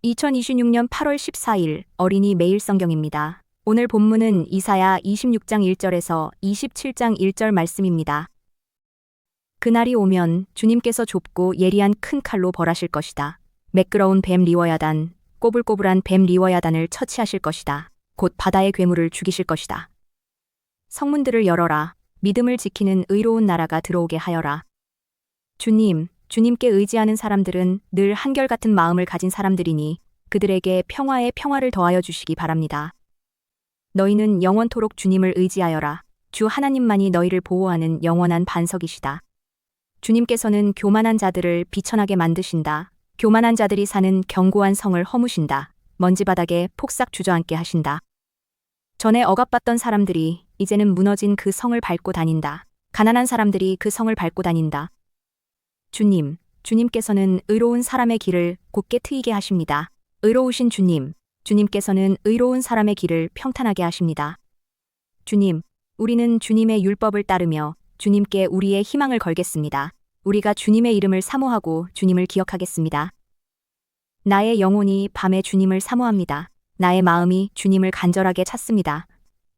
2026년 8월 14일 어린이 매일 성경입니다. 오늘 본문은 이사야 26장 1절에서 27장 1절 말씀입니다. 그날이 오면 주님께서 좁고 예리한 큰 칼로 벌하실 것이다. 매끄러운 뱀 리워야단, 꼬불꼬불한 뱀 리워야단을 처치하실 것이다. 곧 바다의 괴물을 죽이실 것이다. 성문들을 열어라. 믿음을 지키는 의로운 나라가 들어오게 하여라. 주님께 의지하는 사람들은 늘 한결같은 마음을 가진 사람들이니 그들에게 평화의 평화를 더하여 주시기 바랍니다. 너희는 영원토록 주님을 의지하여라. 주 하나님만이 너희를 보호하는 영원한 반석이시다. 주님께서는 교만한 자들을 비천하게 만드신다. 교만한 자들이 사는 견고한 성을 허무신다. 먼지바닥에 폭삭 주저앉게 하신다. 전에 억압받던 사람들이 이제는 무너진 그 성을 밟고 다닌다. 가난한 사람들이 그 성을 밟고 다닌다. 주님께서는 의로운 사람의 길을 곧게 트이게 하십니다. 의로우신 주님께서는 의로운 사람의 길을 평탄하게 하십니다. 우리는 주님의 율법을 따르며 주님께 우리의 희망을 걸겠습니다. 우리가 주님의 이름을 사모하고 주님을 기억하겠습니다. 나의 영혼이 밤에 주님을 사모합니다. 나의 마음이 주님을 간절하게 찾습니다.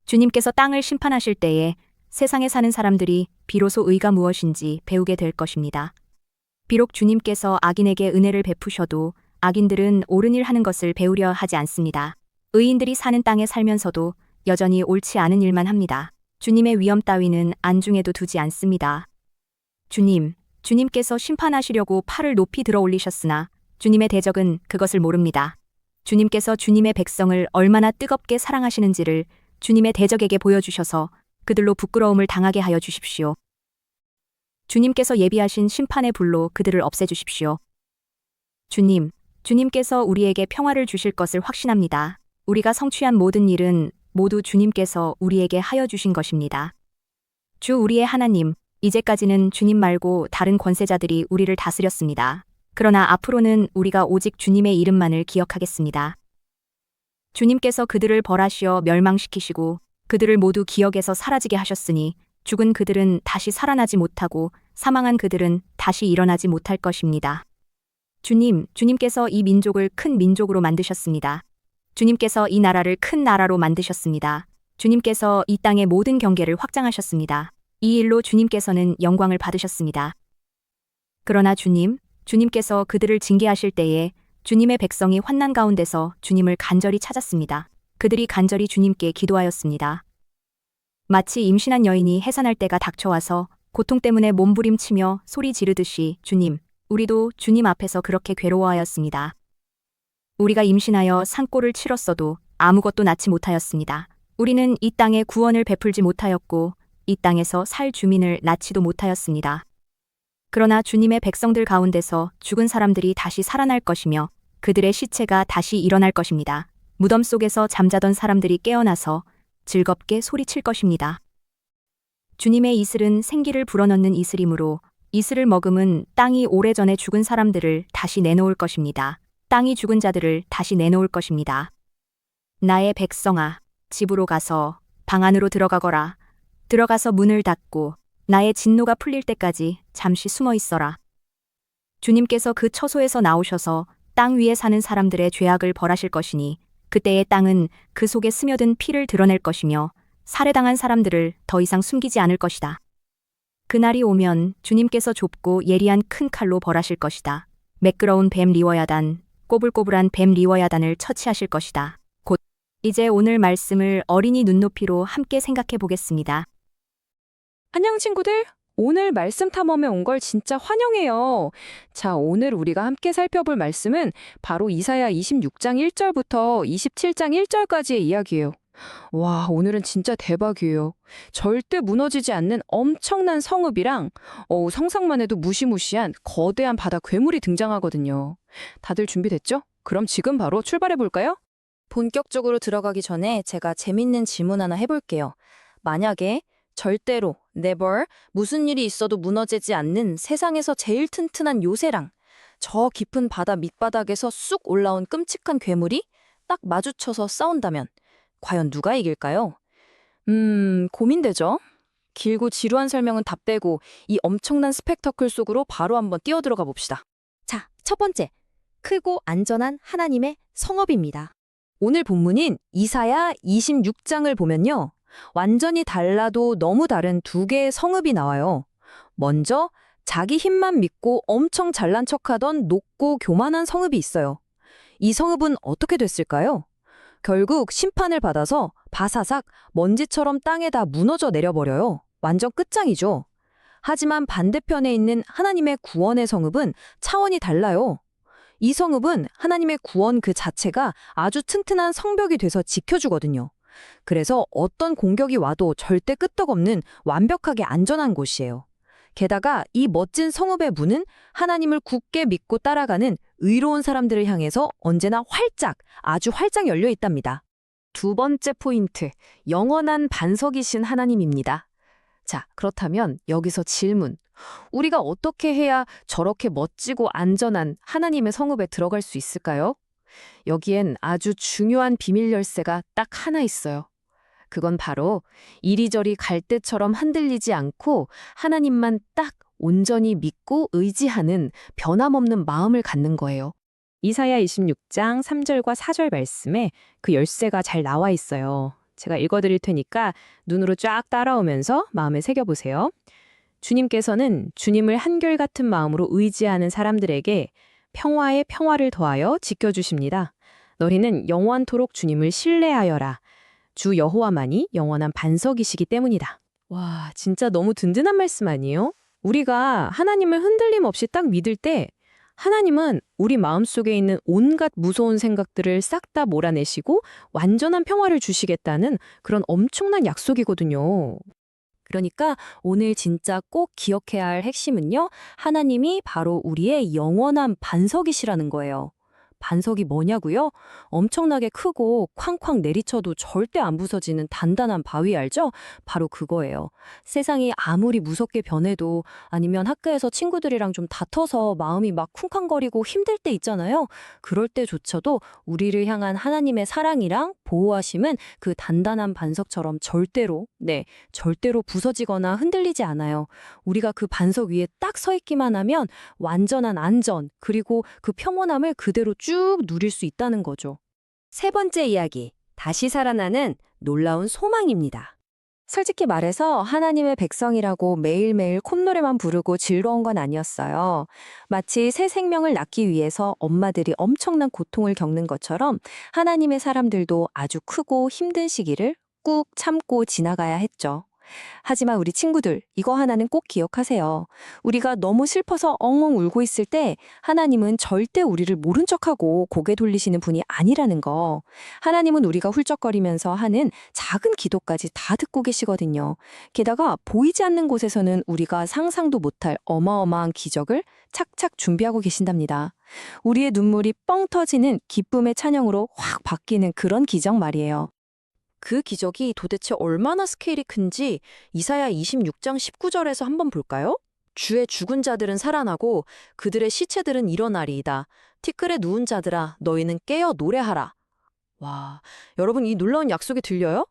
주님께서 땅을 심판하실 때에 세상에 사는 사람들이 비로소 의가 무엇인지 배우게 될 것입니다. 비록 주님께서 악인에게 은혜를 베푸셔도 악인들은 옳은 일 하는 것을 배우려 하지 않습니다. 의인들이 사는 땅에 살면서도 여전히 옳지 않은 일만 합니다. 주님의 위엄 따위는 안중에도 두지 않습니다. 주님께서 심판하시려고 팔을 높이 들어 올리셨으나 주님의 대적은 그것을 모릅니다. 주님께서 주님의 백성을 얼마나 뜨겁게 사랑하시는지를 주님의 대적에게 보여주셔서 그들로 부끄러움을 당하게 하여 주십시오. 주님께서 예비하신 심판의 불로 그들을 없애주십시오. 주님께서 우리에게 평화를 주실 것을 확신합니다. 우리가 성취한 모든 일은 모두 주님께서 우리에게 하여 주신 것입니다. 주 우리의 하나님, 이제까지는 주님 말고 다른 권세자들이 우리를 다스렸습니다. 그러나 앞으로는 우리가 오직 주님의 이름만을 기억하겠습니다. 주님께서 그들을 벌하시어 멸망시키시고 그들을 모두 기억에서 사라지게 하셨으니 죽은 그들은 다시 살아나지 못하고 사망한 그들은 다시 일어나지 못할 것입니다. 주님께서 이 민족을 큰 민족으로 만드셨습니다. 주님께서 이 나라를 큰 나라로 만드셨습니다. 주님께서 이 땅의 모든 경계를 확장하셨습니다. 이 일로 주님께서는 영광을 받으셨습니다. 그러나 주님께서 그들을 징계하실 때에 주님의 백성이 환난 가운데서 주님을 간절히 찾았습니다. 그들이 간절히 주님께 기도하였습니다. 마치 임신한 여인이 해산할 때가 닥쳐와서 고통 때문에 몸부림치며 소리 지르듯이 우리도 주님 앞에서 그렇게 괴로워하였습니다. 우리가 임신하여 산골을 치렀어도 아무것도 낳지 못하였습니다. 우리는 이 땅에 구원을 베풀지 못하였고 이 땅에서 살 주민을 낳지도 못하였습니다. 그러나 주님의 백성들 가운데서 죽은 사람들이 다시 살아날 것이며 그들의 시체가 다시 일어날 것입니다. 무덤 속에서 잠자던 사람들이 깨어나서 즐겁게 소리칠 것입니다. 주님의 이슬은 생기를 불어넣는 이슬이므로 이슬을 머금은 땅이 오래전에 죽은 사람들을 다시 내놓을 것입니다. 땅이 죽은 자들을 다시 내놓을 것입니다. 나의 백성아, 집으로 가서 방 안으로 들어가거라. 들어가서 문을 닫고 나의 진노가 풀릴 때까지 잠시 숨어 있어라. 주님께서 그 처소에서 나오셔서 땅 위에 사는 사람들의 죄악을 벌하실 것이니 그때의 땅은 그 속에 스며든 피를 드러낼 것이며 살해당한 사람들을 더 이상 숨기지 않을 것이다. 그날이 오면 주님께서 좁고 예리한 큰 칼로 벌하실 것이다. 매끄러운 뱀 리워야단, 꼬불꼬불한 뱀 리워야단을 처치하실 것이다. 곧 이제 오늘 말씀을 어린이 눈높이로 함께 생각해 보겠습니다. 안녕 친구들! 오늘 말씀 탐험에 온 걸 진짜 환영해요. 자, 오늘 우리가 함께 살펴볼 말씀은 바로 이사야 26장 1절부터 27장 1절까지의 이야기예요. 와, 오늘은 진짜 대박이에요. 절대 무너지지 않는 엄청난 성읍이랑 상상만 해도 무시무시한 거대한 바다 괴물이 등장하거든요. 다들 준비됐죠? 그럼 지금 바로 출발해 볼까요? 본격적으로 들어가기 전에 제가 재밌는 질문 하나 해볼게요. 만약에 절대로, never, 무슨 일이 있어도 무너지지 않는 세상에서 제일 튼튼한 요새랑 저 깊은 바다 밑바닥에서 쑥 올라온 끔찍한 괴물이 딱 마주쳐서 싸운다면 과연 누가 이길까요? 고민되죠? 길고 지루한 설명은 다 빼고 이 엄청난 스펙터클 속으로 바로 한번 뛰어들어가 봅시다. 자, 첫 번째. 크고 안전한 하나님의 성읍입니다. 오늘 본문인 이사야 26장을 보면요. 완전히 달라도 너무 다른 두 개의 성읍이 나와요. 먼저 자기 힘만 믿고 엄청 잘난 척하던 높고 교만한 성읍이 있어요. 이 성읍은 어떻게 됐을까요? 결국 심판을 받아서 바사삭 먼지처럼 땅에다 무너져 내려버려요. 완전 끝장이죠. 하지만 반대편에 있는 하나님의 구원의 성읍은 차원이 달라요. 이 성읍은 하나님의 구원 그 자체가 아주 튼튼한 성벽이 돼서 지켜주거든요. 그래서 어떤 공격이 와도 절대 끄떡없는 완벽하게 안전한 곳이에요. 게다가 이 멋진 성읍의 문은 하나님을 굳게 믿고 따라가는 의로운 사람들을 향해서 언제나 활짝, 아주 활짝 열려 있답니다. 두 번째 포인트, 영원한 반석이신 하나님입니다. 자, 그렇다면 여기서 질문. 우리가 어떻게 해야 저렇게 멋지고 안전한 하나님의 성읍에 들어갈 수 있을까요? 여기엔 아주 중요한 비밀 열쇠가 딱 하나 있어요. 그건 바로 이리저리 갈대처럼 흔들리지 않고 하나님만 딱 온전히 믿고 의지하는 변함없는 마음을 갖는 거예요. 이사야 26장 3절과 4절 말씀에 그 열쇠가 잘 나와 있어요. 제가 읽어드릴 테니까 눈으로 쫙 따라오면서 마음에 새겨보세요. 주님께서는 주님을 한결같은 마음으로 의지하는 사람들에게 평화에 평화를 더하여 지켜주십니다. 너희는 영원토록 주님을 신뢰하여라. 주 여호와만이 영원한 반석이시기 때문이다. 와, 진짜 너무 든든한 말씀 아니에요? 우리가 하나님을 흔들림 없이 딱 믿을 때 하나님은 우리 마음속에 있는 온갖 무서운 생각들을 싹 다 몰아내시고 완전한 평화를 주시겠다는 그런 엄청난 약속이거든요. 그러니까 오늘 진짜 꼭 기억해야 할 핵심은요. 하나님이 바로 우리의 영원한 반석이시라는 거예요. 반석이 뭐냐고요? 엄청나게 크고 쾅쾅 내리쳐도 절대 안 부서지는 단단한 바위 알죠? 바로 그거예요. 세상이 아무리 무섭게 변해도 아니면 학교에서 친구들이랑 좀 다퉈서 마음이 막 쿵쾅거리고 힘들 때 있잖아요. 그럴 때조차도 우리를 향한 하나님의 사랑이랑 보호하심은 그 단단한 반석처럼 절대로 부서지거나 흔들리지 않아요. 우리가 그 반석 위에 딱 서 있기만 하면 완전한 안전, 그리고 그 평온함을 그대로 쭉 누릴 수 있다는 거죠. 세 번째 이야기, 다시 살아나는 놀라운 소망입니다. 솔직히 말해서 하나님의 백성이라고 매일매일 콧노래만 부르고 즐거운 건 아니었어요. 마치 새 생명을 낳기 위해서 엄마들이 엄청난 고통을 겪는 것처럼 하나님의 사람들도 아주 크고 힘든 시기를 꾹 참고 지나가야 했죠. 하지만 우리 친구들, 이거 하나는 꼭 기억하세요. 우리가 너무 슬퍼서 엉엉 울고 있을 때 하나님은 절대 우리를 모른 척하고 고개 돌리시는 분이 아니라는 거. 하나님은 우리가 훌쩍거리면서 하는 작은 기도까지 다 듣고 계시거든요. 게다가 보이지 않는 곳에서는 우리가 상상도 못할 어마어마한 기적을 착착 준비하고 계신답니다. 우리의 눈물이 뻥 터지는 기쁨의 찬양으로 확 바뀌는 그런 기적 말이에요. 그 기적이 도대체 얼마나 스케일이 큰지 이사야 26장 19절에서 한번 볼까요? 주의 죽은 자들은 살아나고 그들의 시체들은 일어나리이다. 티끌에 누운 자들아 너희는 깨어 노래하라. 와, 여러분 이 놀라운 약속이 들려요?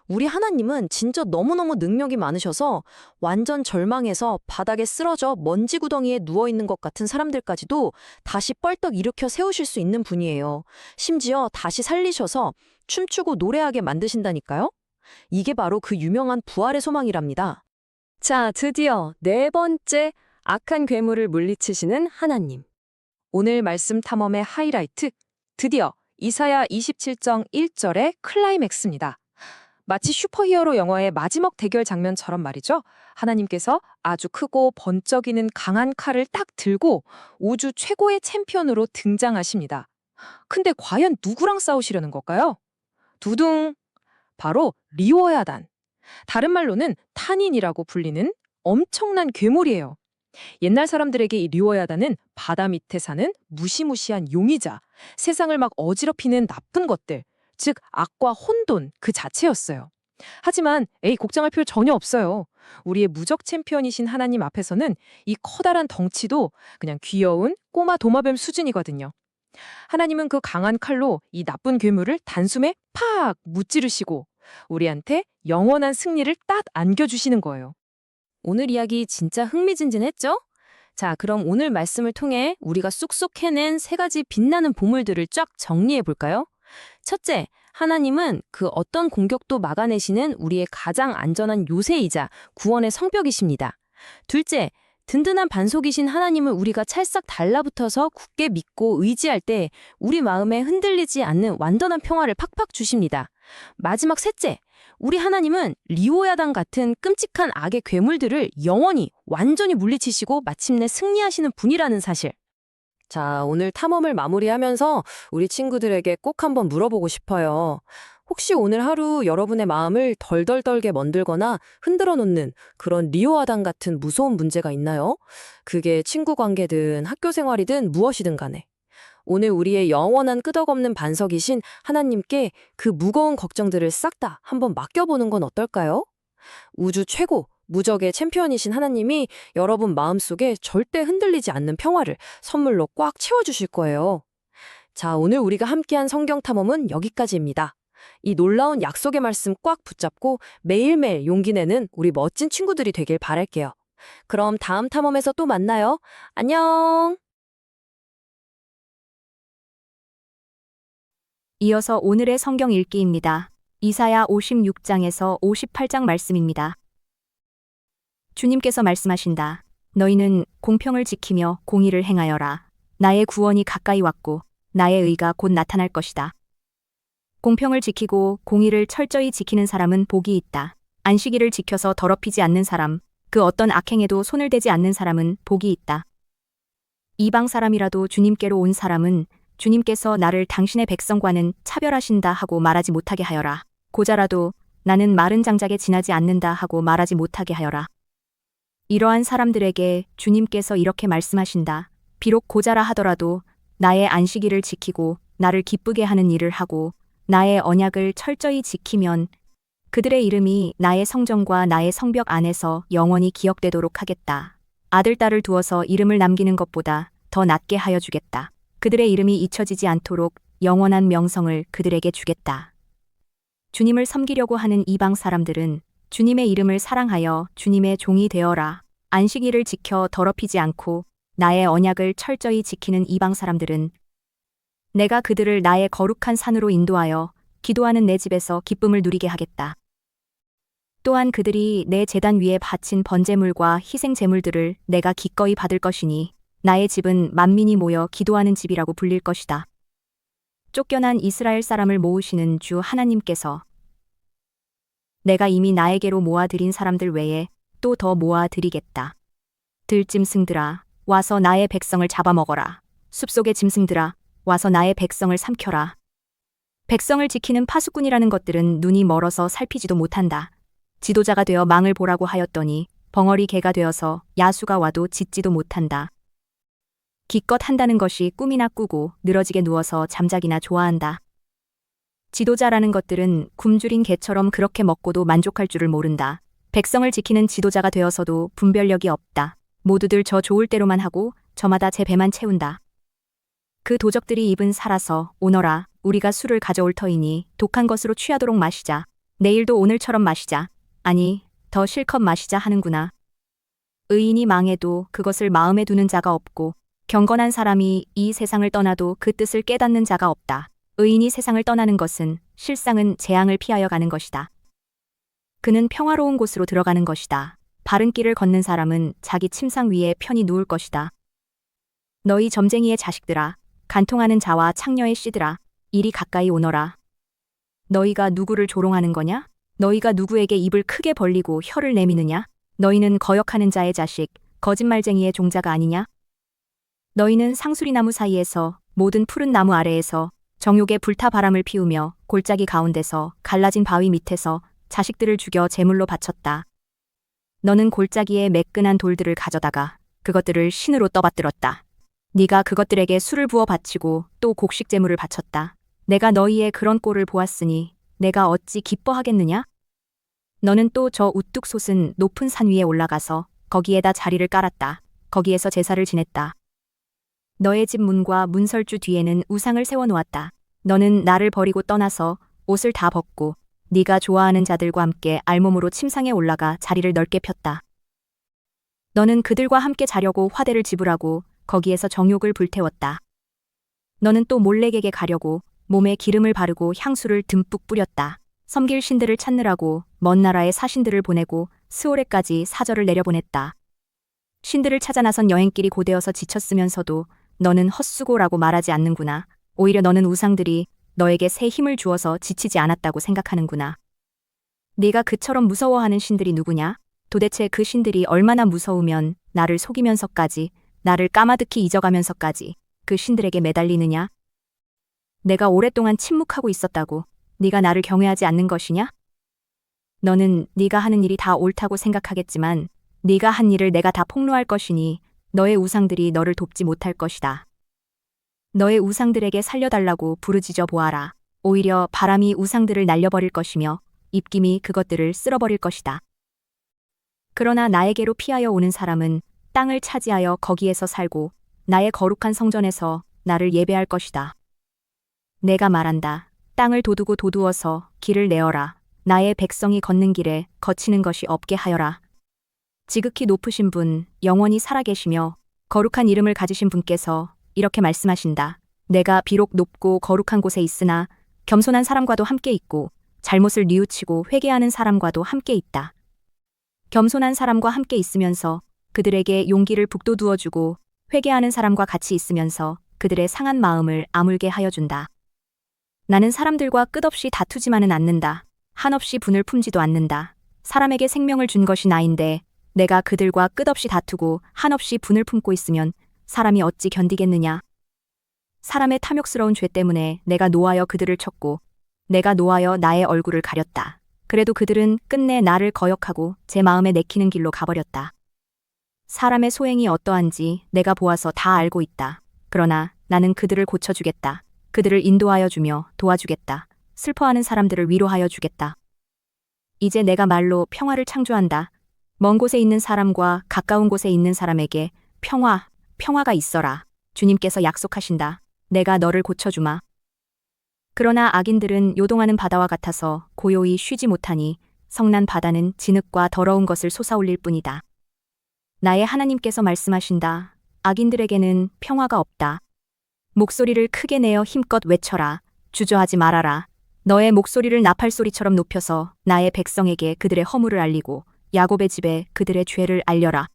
우리 하나님은 진짜 너무너무 능력이 많으셔서 완전 절망해서 바닥에 쓰러져 먼지 구덩이에 누워있는 것 같은 사람들까지도 다시 뻘떡 일으켜 세우실 수 있는 분이에요. 심지어 다시 살리셔서 춤추고 노래하게 만드신다니까요? 이게 바로 그 유명한 부활의 소망이랍니다. 자, 드디어 네 번째 악한 괴물을 물리치시는 하나님. 오늘 말씀 탐험의 하이라이트, 드디어 이사야 27장 1절의 클라이맥스입니다. 마치 슈퍼히어로 영화의 마지막 대결 장면처럼 말이죠. 하나님께서 아주 크고 번쩍이는 강한 칼을 딱 들고 우주 최고의 챔피언으로 등장하십니다. 근데 과연 누구랑 싸우시려는 걸까요? 두둥! 바로 리워야단. 다른 말로는 탄인이라고 불리는 엄청난 괴물이에요. 옛날 사람들에게 이 리워야단은 바다 밑에 사는 무시무시한 용이자 세상을 막 어지럽히는 나쁜 것들, 즉 악과 혼돈 그 자체였어요. 하지만 걱정할 필요 전혀 없어요. 우리의 무적 챔피언이신 하나님 앞에서는 이 커다란 덩치도 그냥 귀여운 꼬마 도마뱀 수준이거든요. 하나님은 그 강한 칼로 이 나쁜 괴물을 단숨에 팍 무찌르시고 우리한테 영원한 승리를 딱 안겨주시는 거예요. 오늘 이야기 진짜 흥미진진했죠? 자, 그럼 오늘 말씀을 통해 우리가 쑥쑥 해낸 세 가지 빛나는 보물들을 쫙 정리해 볼까요? 첫째, 하나님은 그 어떤 공격도 막아내시는 우리의 가장 안전한 요새이자 구원의 성벽이십니다. 둘째, 든든한 반석이신 하나님을 우리가 찰싹 달라붙어서 굳게 믿고 의지할 때 우리 마음에 흔들리지 않는 완전한 평화를 팍팍 주십니다. 마지막 셋째, 우리 하나님은 리오야당 같은 끔찍한 악의 괴물들을 영원히 완전히 물리치시고 마침내 승리하시는 분이라는 사실. 자, 오늘 탐험을 마무리하면서 우리 친구들에게 꼭 한번 물어보고 싶어요. 혹시 오늘 하루 여러분의 마음을 덜덜 떨게 만들거나 흔들어 놓는 그런 리오아당 같은 무서운 문제가 있나요? 그게 친구 관계든 학교 생활이든 무엇이든 간에. 오늘 우리의 영원한 끄덕없는 반석이신 하나님께 그 무거운 걱정들을 싹 다 한번 맡겨보는 건 어떨까요? 우주 최고, 무적의 챔피언이신 하나님이 여러분 마음속에 절대 흔들리지 않는 평화를 선물로 꽉 채워주실 거예요. 자, 오늘 우리가 함께한 성경 탐험은 여기까지입니다. 이 놀라운 약속의 말씀 꽉 붙잡고 매일매일 용기 내는 우리 멋진 친구들이 되길 바랄게요. 그럼 다음 탐험에서 또 만나요. 안녕! 이어서 오늘의 성경 읽기입니다. 이사야 56장에서 58장 말씀입니다. 주님께서 말씀하신다. 너희는 공평을 지키며 공의를 행하여라. 나의 구원이 가까이 왔고 나의 의가 곧 나타날 것이다. 공평을 지키고 공의를 철저히 지키는 사람은 복이 있다. 안식일을 지켜서 더럽히지 않는 사람, 그 어떤 악행에도 손을 대지 않는 사람은 복이 있다. 이방 사람이라도 주님께로 온 사람은 주님께서 나를 당신의 백성과는 차별하신다 하고 말하지 못하게 하여라. 고자라도 나는 마른 장작에 지나지 않는다 하고 말하지 못하게 하여라. 이러한 사람들에게 주님께서 이렇게 말씀하신다. 비록 고자라 하더라도 나의 안식일을 지키고 나를 기쁘게 하는 일을 하고 나의 언약을 철저히 지키면 그들의 이름이 나의 성전과 나의 성벽 안에서 영원히 기억되도록 하겠다. 아들, 딸을 두어서 이름을 남기는 것보다 더 낫게 하여 주겠다. 그들의 이름이 잊혀지지 않도록 영원한 명성을 그들에게 주겠다. 주님을 섬기려고 하는 이방 사람들은 주님의 이름을 사랑하여 주님의 종이 되어라. 안식일을 지켜 더럽히지 않고 나의 언약을 철저히 지키는 이방 사람들은 내가 그들을 나의 거룩한 산으로 인도하여 기도하는 내 집에서 기쁨을 누리게 하겠다. 또한 그들이 내 제단 위에 바친 번제물과 희생 제물들을 내가 기꺼이 받을 것이니 나의 집은 만민이 모여 기도하는 집이라고 불릴 것이다. 쫓겨난 이스라엘 사람을 모으시는 주 하나님께서 내가 이미 나에게로 모아들인 사람들 외에 또 더 모아드리겠다. 들짐승들아, 와서 나의 백성을 잡아먹어라. 숲속의 짐승들아, 와서 나의 백성을 삼켜라. 백성을 지키는 파수꾼이라는 것들은 눈이 멀어서 살피지도 못한다. 지도자가 되어 망을 보라고 하였더니 벙어리 개가 되어서 야수가 와도 짖지도 못한다. 기껏 한다는 것이 꿈이나 꾸고 늘어지게 누워서 잠자기나 좋아한다. 지도자라는 것들은 굶주린 개처럼 그렇게 먹고도 만족할 줄을 모른다. 백성을 지키는 지도자가 되어서도 분별력이 없다. 모두들 저 좋을 대로만 하고 저마다 제 배만 채운다. 그 도적들이 입은 살아서 오너라, 우리가 술을 가져올 터이니 독한 것으로 취하도록 마시자. 내일도 오늘처럼 마시자. 아니, 더 실컷 마시자 하는구나. 의인이 망해도 그것을 마음에 두는 자가 없고 경건한 사람이 이 세상을 떠나도 그 뜻을 깨닫는 자가 없다. 의인이 세상을 떠나는 것은 실상은 재앙을 피하여 가는 것이다. 그는 평화로운 곳으로 들어가는 것이다. 바른 길을 걷는 사람은 자기 침상 위에 편히 누울 것이다. 너희 점쟁이의 자식들아, 간통하는 자와 창녀의 씨들아, 이리 가까이 오너라. 너희가 누구를 조롱하는 거냐? 너희가 누구에게 입을 크게 벌리고 혀를 내미느냐? 너희는 거역하는 자의 자식, 거짓말쟁이의 종자가 아니냐? 너희는 상수리나무 사이에서 모든 푸른 나무 아래에서 정욕의 불타 바람을 피우며 골짜기 가운데서 갈라진 바위 밑에서 자식들을 죽여 제물로 바쳤다. 너는 골짜기에 매끈한 돌들을 가져다가 그것들을 신으로 떠받들었다. 네가 그것들에게 술을 부어 바치고 또 곡식 제물을 바쳤다. 내가 너희의 그런 꼴을 보았으니 내가 어찌 기뻐하겠느냐? 너는 또 저 우뚝 솟은 높은 산 위에 올라가서 거기에다 자리를 깔았다. 거기에서 제사를 지냈다. 너의 집 문과 문설주 뒤에는 우상을 세워놓았다. 너는 나를 버리고 떠나서 옷을 다 벗고 네가 좋아하는 자들과 함께 알몸으로 침상에 올라가 자리를 넓게 폈다. 너는 그들과 함께 자려고 화대를 지불하고 거기에서 정욕을 불태웠다. 너는 또 몰래에게 가려고 몸에 기름을 바르고 향수를 듬뿍 뿌렸다. 섬길 신들을 찾느라고 먼 나라의 사신들을 보내고 스오레까지 사절을 내려보냈다. 신들을 찾아 나선 여행길이 고되어서 지쳤으면서도 너는 헛수고라고 말하지 않는구나. 오히려 너는 우상들이 너에게 새 힘을 주어서 지치지 않았다고 생각하는구나. 네가 그처럼 무서워하는 신들이 누구냐? 도대체 그 신들이 얼마나 무서우면 나를 속이면서까지, 나를 까마득히 잊어가면서까지 그 신들에게 매달리느냐? 내가 오랫동안 침묵하고 있었다고 네가 나를 경외하지 않는 것이냐? 너는 네가 하는 일이 다 옳다고 생각하겠지만 네가 한 일을 내가 다 폭로할 것이니 너의 우상들이 너를 돕지 못할 것이다. 너의 우상들에게 살려달라고 부르짖어 보아라. 오히려 바람이 우상들을 날려버릴 것이며 입김이 그것들을 쓸어버릴 것이다. 그러나 나에게로 피하여 오는 사람은 땅을 차지하여 거기에서 살고 나의 거룩한 성전에서 나를 예배할 것이다. 내가 말한다. 땅을 도두고 도두어서 길을 내어라. 나의 백성이 걷는 길에 거치는 것이 없게 하여라. 지극히 높으신 분, 영원히 살아계시며 거룩한 이름을 가지신 분께서 이렇게 말씀하신다. 내가 비록 높고 거룩한 곳에 있으나 겸손한 사람과도 함께 있고 잘못을 뉘우치고 회개하는 사람과도 함께 있다. 겸손한 사람과 함께 있으면서 그들에게 용기를 북돋우어주고 회개하는 사람과 같이 있으면서 그들의 상한 마음을 아물게 하여준다. 나는 사람들과 끝없이 다투지만은 않는다. 한없이 분을 품지도 않는다. 사람에게 생명을 준 것이 나인데 내가 그들과 끝없이 다투고 한없이 분을 품고 있으면 사람이 어찌 견디겠느냐. 사람의 탐욕스러운 죄 때문에 내가 노하여 그들을 쳤고 내가 노하여 나의 얼굴을 가렸다. 그래도 그들은 끝내 나를 거역하고 제 마음에 내키는 길로 가버렸다. 사람의 소행이 어떠한지 내가 보아서 다 알고 있다. 그러나 나는 그들을 고쳐주겠다. 그들을 인도하여 주며 도와주겠다. 슬퍼하는 사람들을 위로하여 주겠다. 이제 내가 말로 평화를 창조한다. 먼 곳에 있는 사람과 가까운 곳에 있는 사람에게 평화가 있어라. 주님께서 약속하신다. 내가 너를 고쳐주마. 그러나 악인들은 요동하는 바다와 같아서 고요히 쉬지 못하니 성난 바다는 진흙과 더러운 것을 솟아올릴 뿐이다. 나의 하나님께서 말씀하신다. 악인들에게는 평화가 없다. 목소리를 크게 내어 힘껏 외쳐라. 주저하지 말아라. 너의 목소리를 나팔소리처럼 높여서 나의 백성에게 그들의 허물을 알리고 야곱의 집에 그들의 죄를 알려라.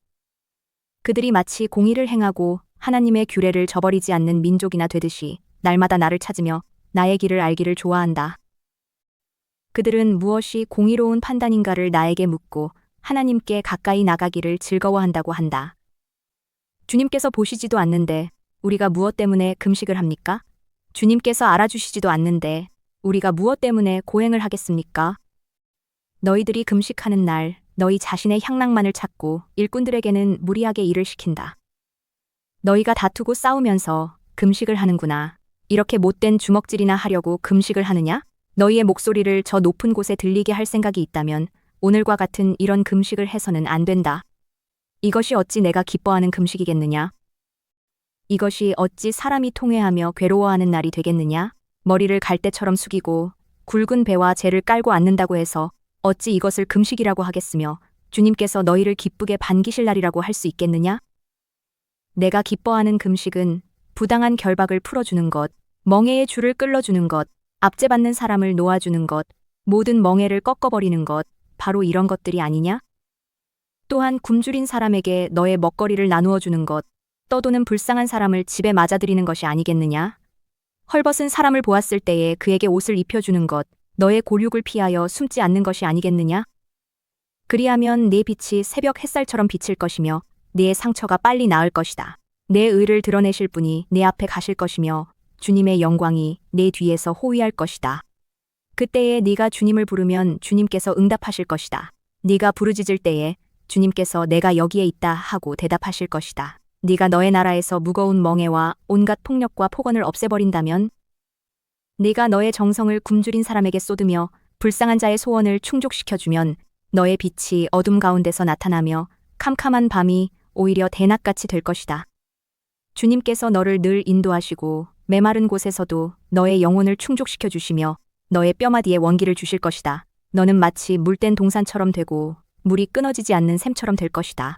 그들이 마치 공의를 행하고 하나님의 규례를 저버리지 않는 민족이나 되듯이 날마다 나를 찾으며 나의 길을 알기를 좋아한다. 그들은 무엇이 공의로운 판단인가를 나에게 묻고 하나님께 가까이 나가기를 즐거워한다고 한다. 주님께서 보시지도 않는데 우리가 무엇 때문에 금식을 합니까? 주님께서 알아주시지도 않는데 우리가 무엇 때문에 고행을 하겠습니까? 너희들이 금식하는 날 너희 자신의 향락만을 찾고 일꾼들에게는 무리하게 일을 시킨다. 너희가 다투고 싸우면서 금식을 하는구나. 이렇게 못된 주먹질이나 하려고 금식을 하느냐? 너희의 목소리를 저 높은 곳에 들리게 할 생각이 있다면 오늘과 같은 이런 금식을 해서는 안 된다. 이것이 어찌 내가 기뻐하는 금식이겠느냐? 이것이 어찌 사람이 통회하며 괴로워하는 날이 되겠느냐? 머리를 갈대처럼 숙이고 굵은 배와 재를 깔고 앉는다고 해서 어찌 이것을 금식이라고 하겠으며 주님께서 너희를 기쁘게 반기실 날이라고 할 수 있겠느냐? 내가 기뻐하는 금식은 부당한 결박을 풀어주는 것, 멍에의 줄을 끌어주는 것, 압제받는 사람을 놓아주는 것, 모든 멍에를 꺾어버리는 것, 바로 이런 것들이 아니냐? 또한 굶주린 사람에게 너의 먹거리를 나누어 주는 것, 떠도는 불쌍한 사람을 집에 맞아들이는 것이 아니겠느냐? 헐벗은 사람을 보았을 때에 그에게 옷을 입혀주는 것, 너의 골육을 피하여 숨지 않는 것이 아니겠느냐? 그리하면 네 빛이 새벽 햇살처럼 비칠 것이며 네 상처가 빨리 나을 것이다. 내 의를 드러내실 분이 내 앞에 가실 것이며 주님의 영광이 내 뒤에서 호위할 것이다. 그때에 네가 주님을 부르면 주님께서 응답하실 것이다. 네가 부르짖을 때에 주님께서 내가 여기에 있다 하고 대답하실 것이다. 네가 너의 나라에서 무거운 멍에와 온갖 폭력과 폭언을 없애버린다면 네가 너의 정성을 굶주린 사람에게 쏟으며 불쌍한 자의 소원을 충족시켜주면 너의 빛이 어둠 가운데서 나타나며 캄캄한 밤이 오히려 대낮같이 될 것이다. 주님께서 너를 늘 인도하시고 메마른 곳에서도 너의 영혼을 충족시켜 주시며 너의 뼈마디에 원기를 주실 것이다. 너는 마치 물된 동산처럼 되고 물이 끊어지지 않는 샘처럼 될 것이다.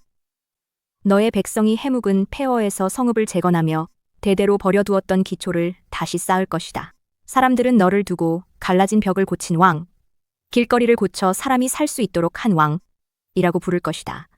너의 백성이 해묵은 폐허에서 성읍을 재건하며 대대로 버려두었던 기초를 다시 쌓을 것이다. 사람들은 너를 두고 갈라진 벽을 고친 왕, 길거리를 고쳐 사람이 살 수 있도록 한 왕이라고 부를 것이다.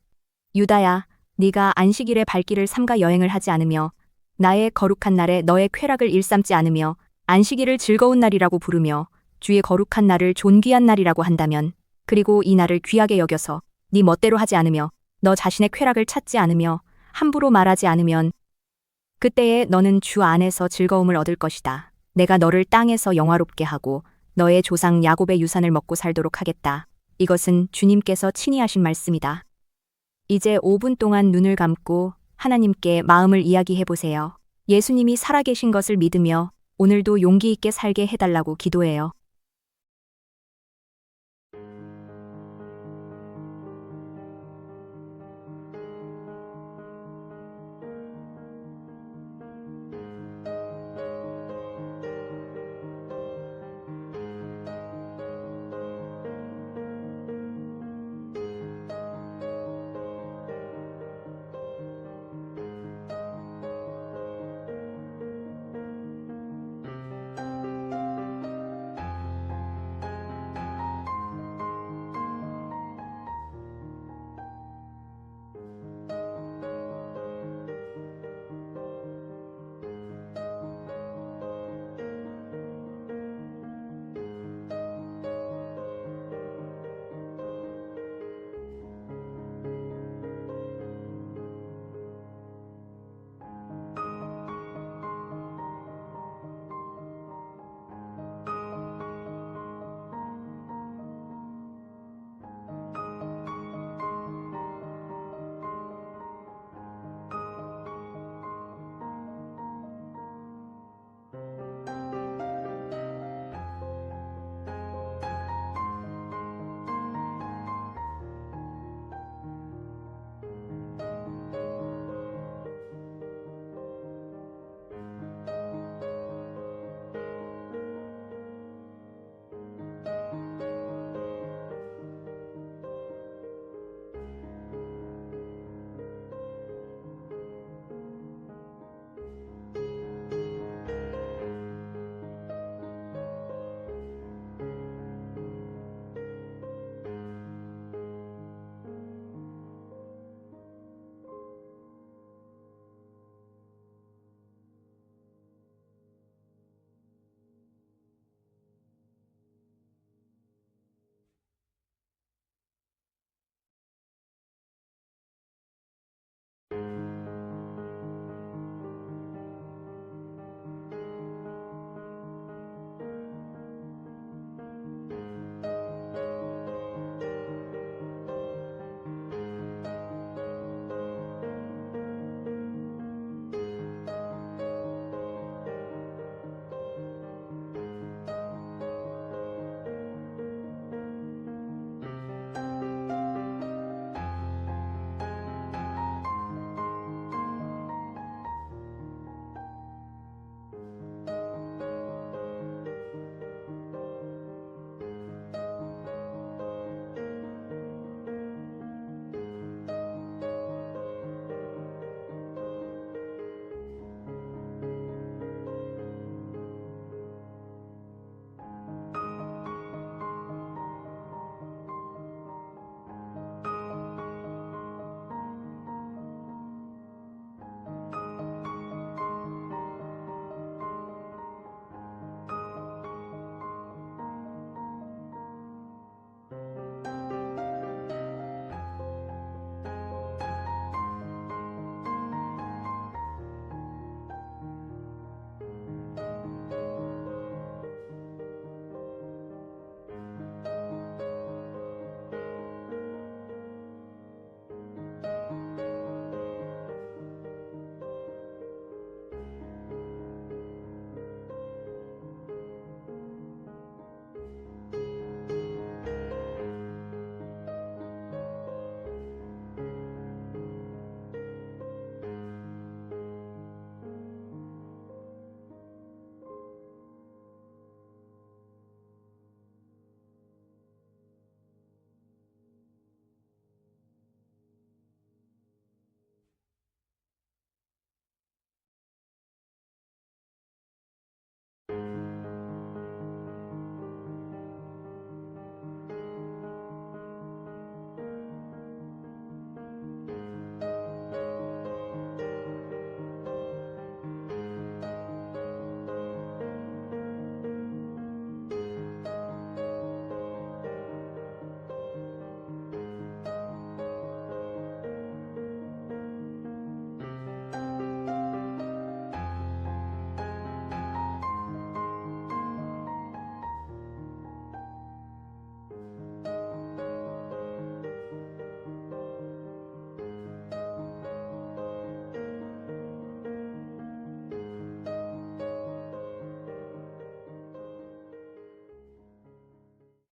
유다야, 네가 안식일에 발길을 삼가 여행을 하지 않으며 나의 거룩한 날에 너의 쾌락을 일삼지 않으며 안식일을 즐거운 날이라고 부르며 주의 거룩한 날을 존귀한 날이라고 한다면, 그리고 이 날을 귀하게 여겨서 네 멋대로 하지 않으며 너 자신의 쾌락을 찾지 않으며 함부로 말하지 않으면 그때에 너는 주 안에서 즐거움을 얻을 것이다. 내가 너를 땅에서 영화롭게 하고 너의 조상 야곱의 유산을 먹고 살도록 하겠다. 이것은 주님께서 친히 하신 말씀이다. 이제 5분 동안 눈을 감고 하나님께 마음을 이야기해 보세요. 예수님이 살아계신 것을 믿으며 오늘도 용기 있게 살게 해달라고 기도해요.